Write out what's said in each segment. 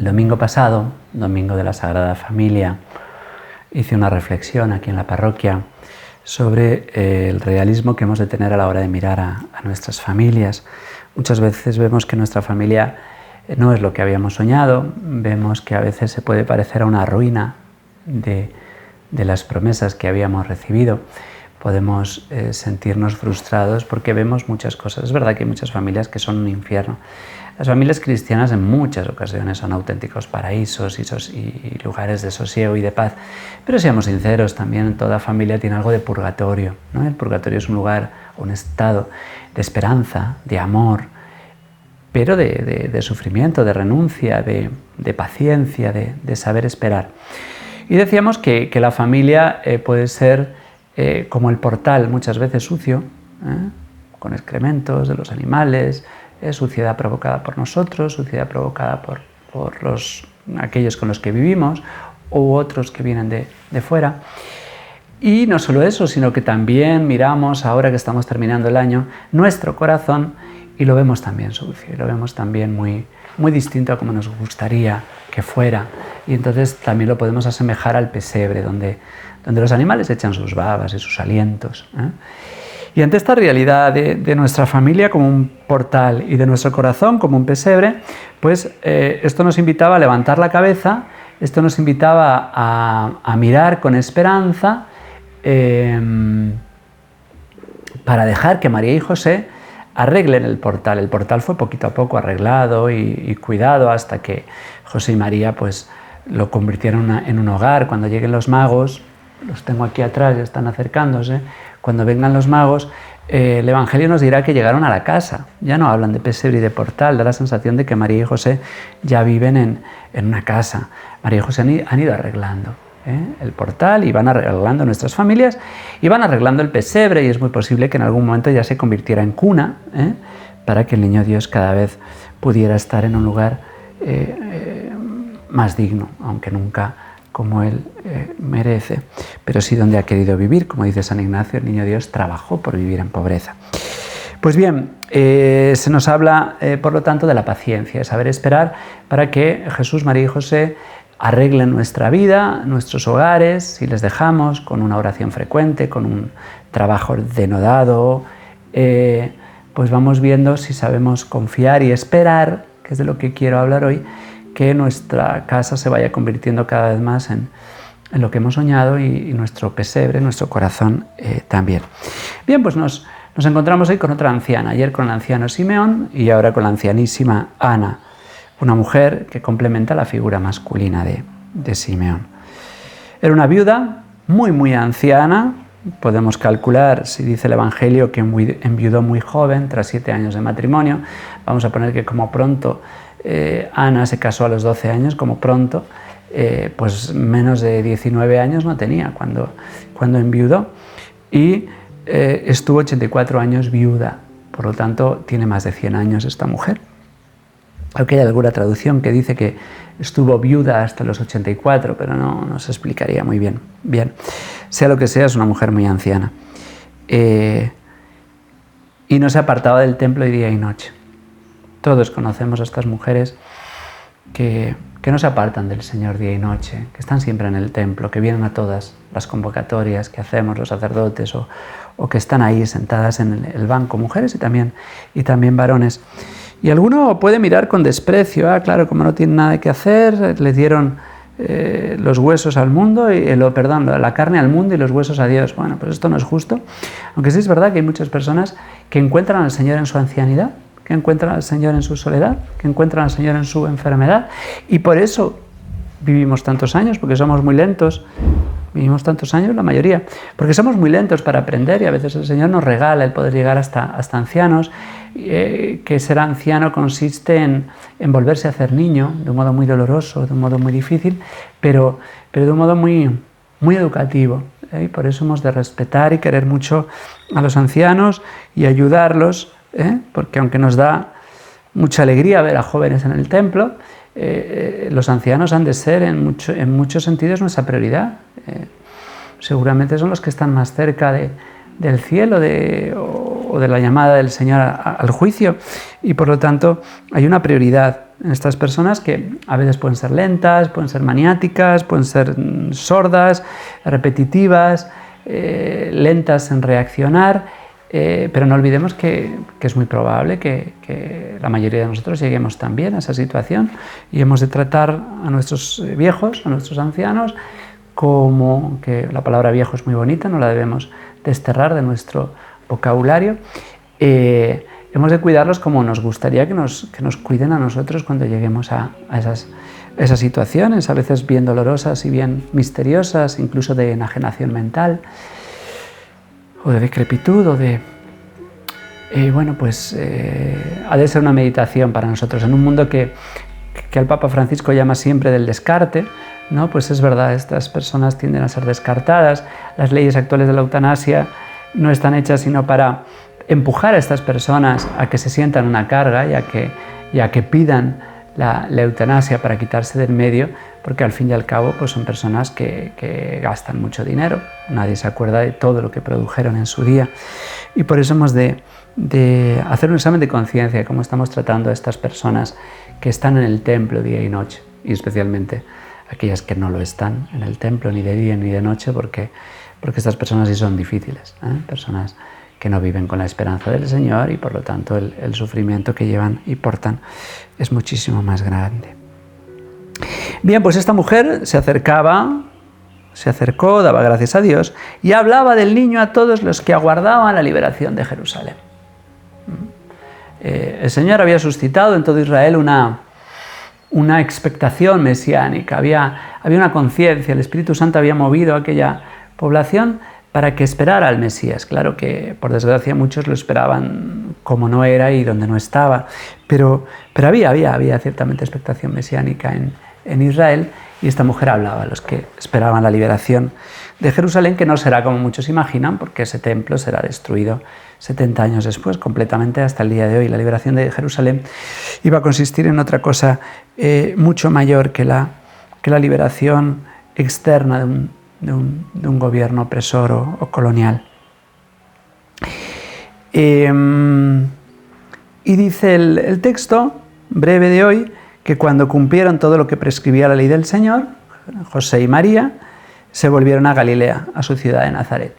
El domingo pasado, domingo de la Sagrada Familia, hice una reflexión aquí en la parroquia sobre el realismo que hemos de tener a la hora de mirar a nuestras familias. Muchas veces vemos que nuestra familia no es lo que habíamos soñado, vemos que a veces se puede parecer a una ruina de las promesas que habíamos recibido. Podemos sentirnos frustrados porque vemos muchas cosas. Es verdad que hay muchas familias que son un infierno. Las familias cristianas en muchas ocasiones son auténticos paraísos y lugares de sosiego y de paz. Pero seamos sinceros, también toda familia tiene algo de purgatorio, ¿no? El purgatorio es un lugar, un estado de esperanza, de amor, pero de sufrimiento, de renuncia, de paciencia, de saber esperar. Y decíamos que la familia puede ser como el portal, muchas veces sucio, con excrementos de los animales, suciedad provocada por nosotros, suciedad provocada por aquellos con los que vivimos u otros que vienen de fuera. Y no solo eso, sino que también miramos, ahora que estamos terminando el año, nuestro corazón y lo vemos también sucio, y lo vemos también muy distinto a como nos gustaría que fuera. Y entonces también lo podemos asemejar al pesebre, donde los animales echan sus babas y sus alientos, Y ante esta realidad de nuestra familia como un portal y de nuestro corazón como un pesebre, pues esto nos invitaba a levantar la cabeza, esto nos invitaba a mirar con esperanza para dejar que María y José arreglen el portal. El portal fue poquito a poco arreglado y cuidado hasta que José y María pues lo convirtieron en un hogar. Cuando lleguen los magos, los tengo aquí atrás, ya están acercándose. Cuando vengan los magos, el Evangelio nos dirá que llegaron a la casa. Ya no hablan de pesebre y de portal, da la sensación de que María y José ya viven en una casa. María y José han ido arreglando el portal y van arreglando nuestras familias y van arreglando el pesebre, y es muy posible que en algún momento ya se convirtiera en cuna para que el niño Dios cada vez pudiera estar en un lugar más digno, aunque nunca como él merece, pero sí donde ha querido vivir. Como dice San Ignacio, el niño Dios trabajó por vivir en pobreza. Pues bien, se nos habla, por lo tanto, de la paciencia, de saber esperar para que Jesús, María y José arreglen nuestra vida, nuestros hogares, si les dejamos con una oración frecuente, con un trabajo denodado, pues vamos viendo si sabemos confiar y esperar, que es de lo que quiero hablar hoy, que nuestra casa se vaya convirtiendo cada vez más en lo que hemos soñado y nuestro pesebre, nuestro corazón también. Bien, pues nos encontramos hoy con otra anciana, ayer con el anciano Simeón y ahora con la ancianísima Ana, una mujer que complementa la figura masculina de Simeón. Era una viuda muy anciana, podemos calcular, si dice el Evangelio, que enviudó muy joven, tras 7 años de matrimonio. Vamos a poner que como pronto Ana se casó a los 12 años, como pronto, pues menos de 19 años no tenía cuando enviudó, y estuvo 84 años viuda, por lo tanto tiene más de 100 años esta mujer. Aunque hay alguna traducción que dice que estuvo viuda hasta los 84, pero no se explicaría muy bien. Bien, sea lo que sea, es una mujer muy anciana. Y no se apartaba del templo día y noche. Todos conocemos a estas mujeres que no se apartan del Señor día y noche, que están siempre en el templo, que vienen a todas las convocatorias que hacemos los sacerdotes o que están ahí sentadas en el banco, mujeres y también varones. Y alguno puede mirar con desprecio, claro, como no tienen nada que hacer, les dieron los huesos al mundo, la carne al mundo y los huesos a Dios. Bueno, pues esto no es justo, aunque sí es verdad que hay muchas personas que encuentran al Señor en su ancianidad, que encuentran al Señor en su soledad, que encuentran al Señor en su enfermedad, y por eso vivimos tantos años, porque somos muy lentos. Vivimos tantos años, la mayoría, porque somos muy lentos para aprender, y a veces el Señor nos regala el poder llegar hasta ancianos, que ser anciano consiste en volverse a hacer niño, de un modo muy doloroso, de un modo muy difícil, pero de un modo muy educativo. Y por eso hemos de respetar y querer mucho a los ancianos y ayudarlos, porque aunque nos da mucha alegría ver a jóvenes en el templo, los ancianos han de ser en muchos sentidos nuestra prioridad. Seguramente son los que están más cerca del cielo o o de la llamada del Señor al juicio, y por lo tanto hay una prioridad en estas personas que a veces pueden ser lentas, pueden ser maniáticas, pueden ser sordas, repetitivas, lentas en reaccionar, pero no olvidemos que es muy probable que la mayoría de nosotros lleguemos también a esa situación y hemos de tratar a nuestros viejos, a nuestros ancianos, como que la palabra viejo es muy bonita, no la debemos desterrar de nuestro vocabulario. Hemos de cuidarlos como nos gustaría que nos cuiden a nosotros cuando lleguemos a esas situaciones, a veces bien dolorosas y bien misteriosas, incluso de enajenación mental, o de decrepitud, o de... ha de ser una meditación para nosotros en un mundo que el Papa Francisco llama siempre del descarte, ¿no? Pues es verdad, estas personas tienden a ser descartadas. Las leyes actuales de la eutanasia no están hechas sino para empujar a estas personas a que se sientan una carga y a que pidan la eutanasia para quitarse del medio, porque al fin y al cabo pues son personas que gastan mucho dinero. Nadie se acuerda de todo lo que produjeron en su día. Y por eso hemos de hacer un examen de conciencia de cómo estamos tratando a estas personas que están en el templo día y noche, y especialmente aquellas que no lo están en el templo ni de día ni de noche, porque estas personas sí son difíciles, personas que no viven con la esperanza del Señor y por lo tanto el sufrimiento que llevan y portan es muchísimo más grande. Bien, pues esta mujer se acercó, daba gracias a Dios y hablaba del niño a todos los que aguardaban la liberación de Jerusalén. El Señor había suscitado en todo Israel una expectación mesiánica, había una conciencia, el Espíritu Santo había movido a aquella población para que esperara al Mesías. Claro que, por desgracia, muchos lo esperaban como no era y donde no estaba, pero había ciertamente expectación mesiánica en Israel, y esta mujer hablaba a los que esperaban la liberación de Jerusalén, que no será como muchos imaginan, porque ese templo será destruido 70 años después, completamente hasta el día de hoy. La liberación de Jerusalén iba a consistir en otra cosa mucho mayor que la liberación externa de un gobierno opresor o colonial. Y dice el texto breve de hoy que cuando cumplieron todo lo que prescribía la ley del Señor, José y María se volvieron a Galilea, a su ciudad de Nazaret.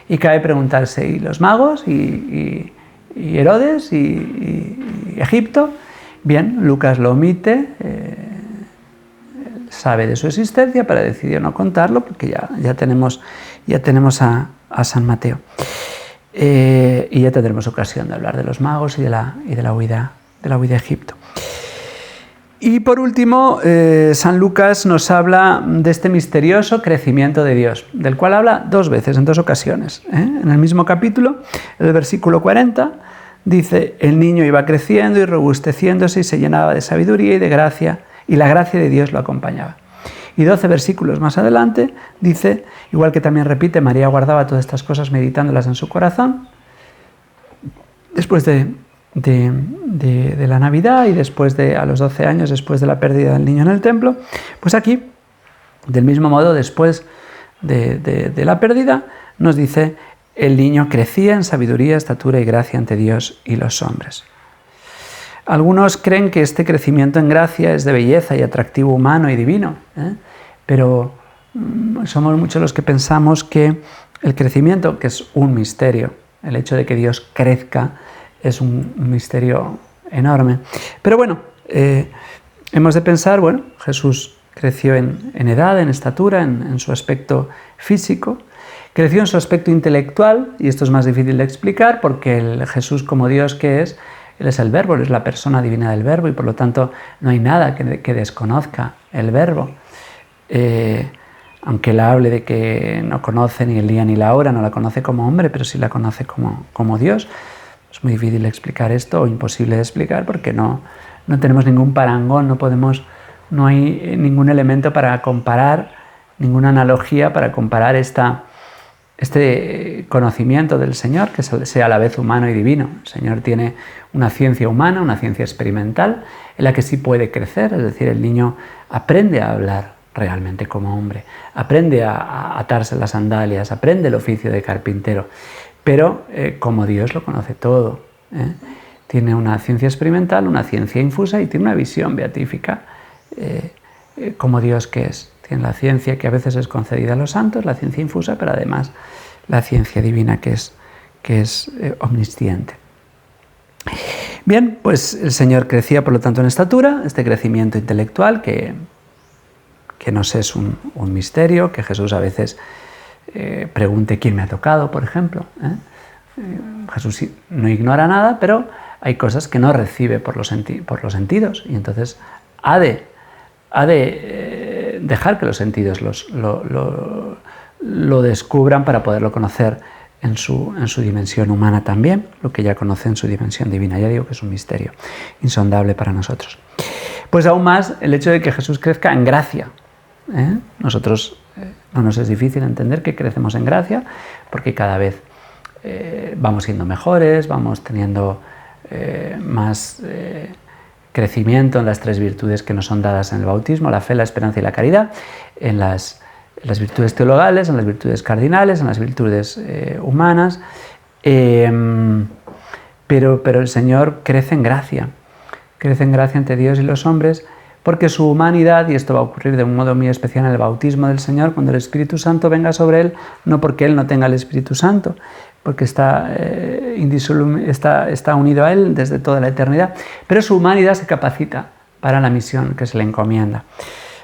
Y cabe preguntarse, ¿y los magos? ¿Y Herodes? ¿Y Egipto? Bien, Lucas lo omite, sabe de su existencia, pero decidió no contarlo porque ya tenemos a San Mateo. Y ya tendremos ocasión de hablar de los magos y de la huida a Egipto. Y por último, San Lucas nos habla de este misterioso crecimiento de Dios, del cual habla dos veces, en dos ocasiones. En el mismo capítulo, el versículo 40, dice: el niño iba creciendo y robusteciéndose y se llenaba de sabiduría y de gracia, y la gracia de Dios lo acompañaba. Y 12 versículos más adelante dice, igual que también repite, María guardaba todas estas cosas meditándolas en su corazón. Después de la Navidad y después a los 12 años, después de la pérdida del niño en el templo, pues aquí, del mismo modo, después de la pérdida, nos dice, el niño crecía en sabiduría, estatura y gracia ante Dios y los hombres. Algunos creen que este crecimiento en gracia es de belleza y atractivo humano y divino, pero somos muchos los que pensamos que el crecimiento, que es un misterio, el hecho de que Dios crezca, es un misterio enorme. Pero bueno, hemos de pensar, Jesús creció en edad, en estatura, en su aspecto físico, creció en su aspecto intelectual, y esto es más difícil de explicar porque el Jesús como Dios que es, Él es el Verbo, Él es la persona divina del Verbo y por lo tanto no hay nada que desconozca el Verbo. Aunque Él hable de que no conoce ni el día ni la hora, no la conoce como hombre, pero sí la conoce como Dios. Es muy difícil de explicar esto, o imposible de explicar, porque no tenemos ningún parangón, no hay ningún elemento para comparar, ninguna analogía para comparar este conocimiento del Señor, que sea a la vez humano y divino. El Señor tiene una ciencia humana, una ciencia experimental, en la que sí puede crecer, es decir, el niño aprende a hablar realmente como hombre, aprende a atarse las sandalias, aprende el oficio de carpintero, pero como Dios lo conoce todo. Tiene una ciencia experimental, una ciencia infusa y tiene una visión beatífica como Dios que es. Tiene la ciencia que a veces es concedida a los santos, la ciencia infusa, pero además la ciencia divina que es omnisciente. Bien, pues el Señor crecía por lo tanto en estatura, este crecimiento intelectual que nos es un misterio, que Jesús a veces pregunte quién me ha tocado, por ejemplo. Jesús no ignora nada, pero hay cosas que no recibe por los sentidos y entonces ha de dejar que los sentidos lo descubran para poderlo conocer en su dimensión humana también, lo que ya conoce en su dimensión divina. Ya digo que es un misterio insondable para nosotros. Pues aún más el hecho de que Jesús crezca en gracia. Nosotros no nos es difícil entender que crecemos en gracia porque cada vez vamos siendo mejores, vamos teniendo más crecimiento en las tres virtudes que nos son dadas en el bautismo, la fe, la esperanza y la caridad, en las virtudes teologales, en las virtudes cardinales, en las virtudes humanas, pero el Señor crece en gracia ante Dios y los hombres, porque su humanidad, y esto va a ocurrir de un modo muy especial en el bautismo del Señor, cuando el Espíritu Santo venga sobre Él, no porque Él no tenga el Espíritu Santo, porque está unido a Él desde toda la eternidad, pero su humanidad se capacita para la misión que se le encomienda.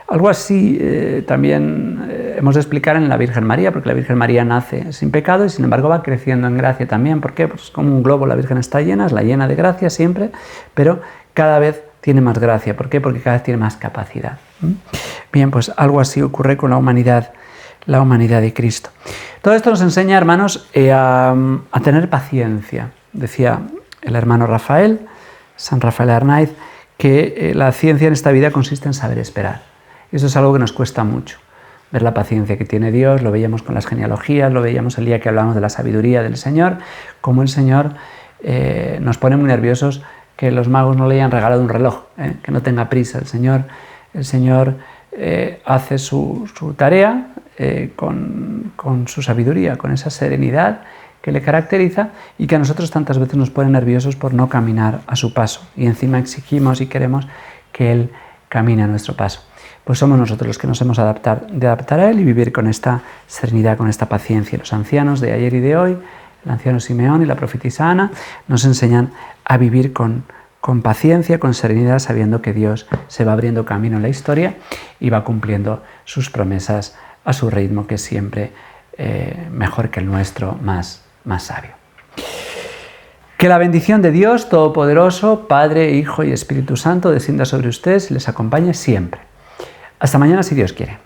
Algo así también hemos de explicar en la Virgen María, porque la Virgen María nace sin pecado y sin embargo va creciendo en gracia también. ¿Por qué? Pues como un globo la Virgen está llena, es la llena de gracia siempre, pero cada vez tiene más gracia. ¿Por qué? Porque cada vez tiene más capacidad. Bien, pues algo así ocurre con la humanidad de Cristo. Todo esto nos enseña, hermanos, a tener paciencia. Decía el hermano Rafael, San Rafael Arnaiz, que la ciencia en esta vida consiste en saber esperar. Y eso es algo que nos cuesta mucho. Ver la paciencia que tiene Dios, lo veíamos con las genealogías, lo veíamos el día que hablamos de la sabiduría del Señor, cómo el Señor nos pone muy nerviosos que los magos no le hayan regalado un reloj, que no tenga prisa. El Señor hace su tarea con su sabiduría, con esa serenidad que le caracteriza y que a nosotros tantas veces nos pone nerviosos por no caminar a su paso. Y encima exigimos y queremos que Él camine a nuestro paso. Pues somos nosotros los que nos hemos de adaptar a Él y vivir con esta serenidad, con esta paciencia. Los ancianos de ayer y de hoy, el anciano Simeón y la profetisa Ana, nos enseñan a vivir con paciencia, con serenidad, sabiendo que Dios se va abriendo camino en la historia y va cumpliendo sus promesas a su ritmo, que es siempre mejor que el nuestro, más sabio. Que la bendición de Dios Todopoderoso, Padre, Hijo y Espíritu Santo, descienda sobre ustedes y les acompañe siempre. Hasta mañana, si Dios quiere.